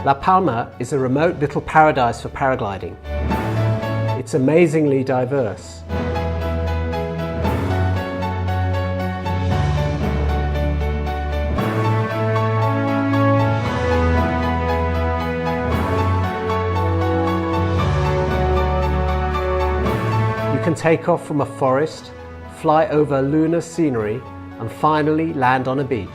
La Palma is a remote little paradise for paragliding. It's amazingly diverse. You can take off from a forest, fly over lunar scenery, and finally land on a beach.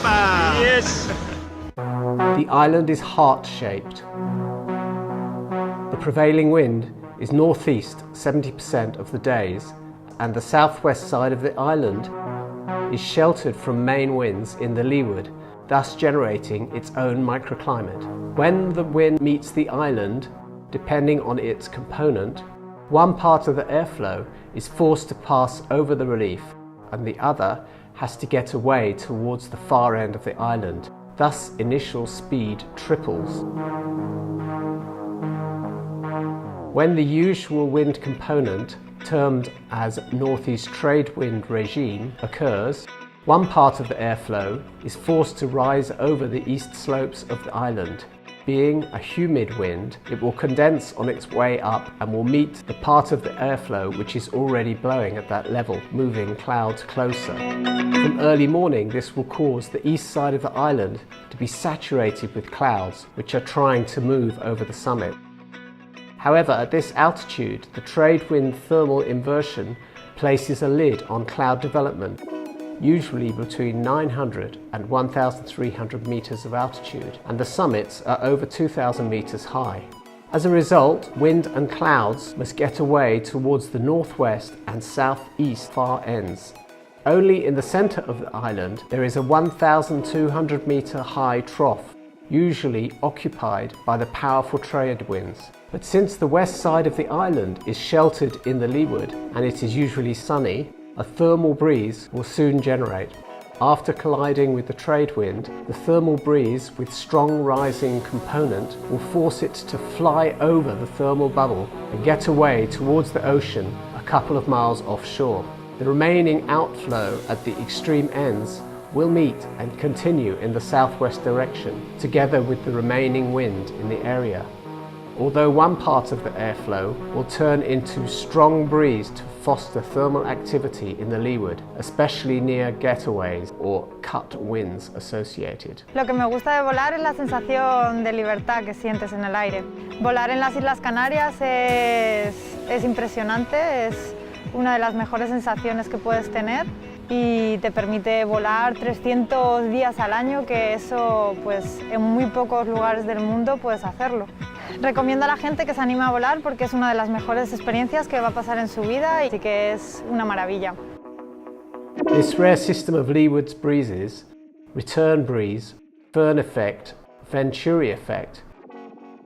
Yes! The island is heart-shaped. The prevailing wind is northeast 70% of the days, and the southwest side of the island is sheltered from main winds in the leeward, thus generating its own microclimate. When the wind meets the island, depending on its component, one part of the airflow is forced to pass over the relief, and the other has to get away towards the far end of the island. Thus, initial speed triples. When the usual wind component, termed as northeast trade wind regime, occurs, one part of the airflow is forced to rise over the east slopes of the island. Being a humid wind, it will condense on its way up and will meet the part of the airflow which is already blowing at that level, moving clouds closer. From early morning, this will cause the east side of the island to be saturated with clouds which are trying to move over the summit. However, at this altitude, the trade wind thermal inversion places a lid on cloud development, usually between 900 and 1,300 meters of altitude, and the summits are over 2,000 meters high. As a result, wind and clouds must get away towards the northwest and southeast far ends. Only in the center of the island there is a 1,200 meter high trough, usually occupied by the powerful trade winds. But since the west side of the island is sheltered in the leeward and it is usually sunny, a thermal breeze will soon generate. After colliding with the trade wind, the thermal breeze with strong rising component will force it to fly over the thermal bubble and get away towards the ocean a couple of miles offshore. The remaining outflow at the extreme ends will meet and continue in the southwest direction, together with the remaining wind in the area. Although one part of the airflow will turn into strong breeze to foster thermal activity in the leeward, especially near getaways or cut winds associated. Lo que me gusta de volar es la sensación de libertad que sientes en el aire. Volar en las Islas Canarias es impresionante, es una de las mejores sensaciones que puedes tener y te permite volar 300 días al año, que eso pues en muy pocos lugares del mundo puedes hacerlo. Recomiendo a la gente que se anime a volar porque es una de las mejores experiencias que va a pasar en su vida y que es una maravilla. This rare system of leeward breezes, return breeze, Föhn effect, Venturi effect,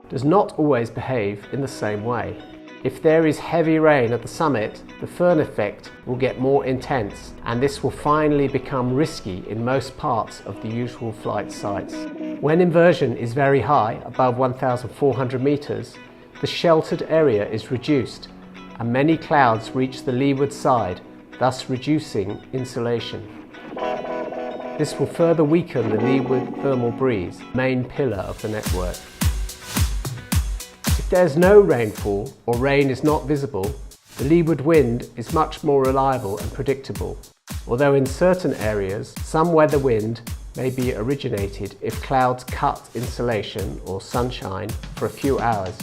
does not always behave in the same way. If there is heavy rain at the summit, the Föhn effect will get more intense, and this will finally become risky in most parts of the usual flight sites. When inversion is very high, above 1,400 meters, the sheltered area is reduced, and many clouds reach the leeward side, thus reducing insulation. This will further weaken the leeward thermal breeze, main pillar of the network. If there's no rainfall or rain is not visible, the leeward wind is much more reliable and predictable, although in certain areas some weather wind may be originated if clouds cut insulation or sunshine for a few hours,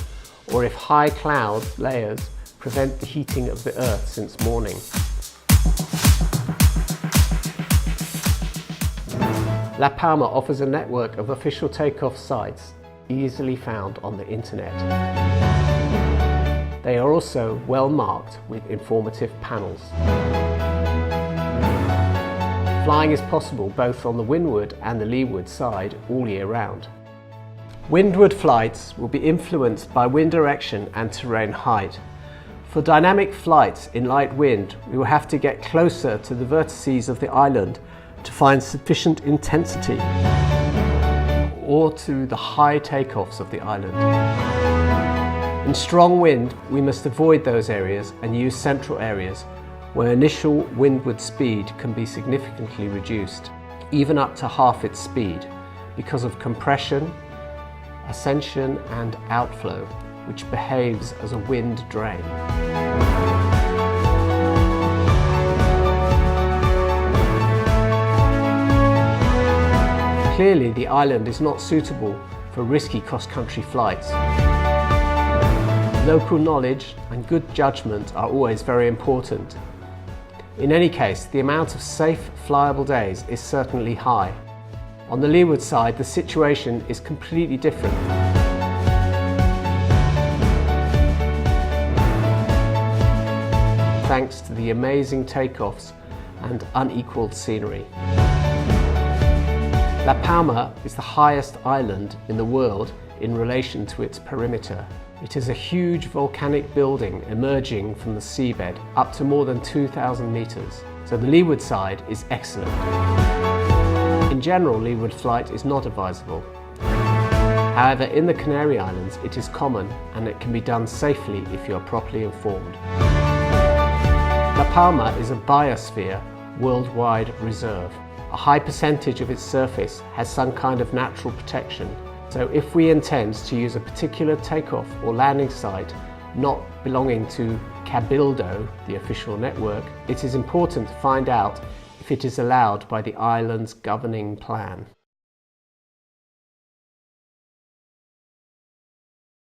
or if high cloud layers prevent the heating of the earth since morning. La Palma offers a network of official takeoff sites easily found on the internet. They are also well marked with informative panels. Flying is possible both on the windward and the leeward side all year round. Windward flights will be influenced by wind direction and terrain height. For dynamic flights in light wind, we will have to get closer to the vertices of the island to find sufficient intensity, or to the high takeoffs of the island. In strong wind, we must avoid those areas and use central areas where initial windward speed can be significantly reduced, even up to half its speed, because of compression, ascension and outflow, which behaves as a wind drain. Clearly, the island is not suitable for risky cross-country flights. Local knowledge and good judgment are always very important. In any case, the amount of safe, flyable days is certainly high. On the leeward side, the situation is completely different. Thanks to the amazing takeoffs and unequaled scenery. La Palma is the highest island in the world in relation to its perimeter. It is a huge volcanic building emerging from the seabed up to more than 2,000 meters, so the leeward side is excellent. In general, leeward flight is not advisable. However, in the Canary Islands it is common and it can be done safely if you are properly informed. La Palma is a biosphere worldwide reserve. A high percentage of its surface has some kind of natural protection, so if we intend to use a particular takeoff or landing site not belonging to Cabildo, the official network, it is important to find out if it is allowed by the island's governing plan.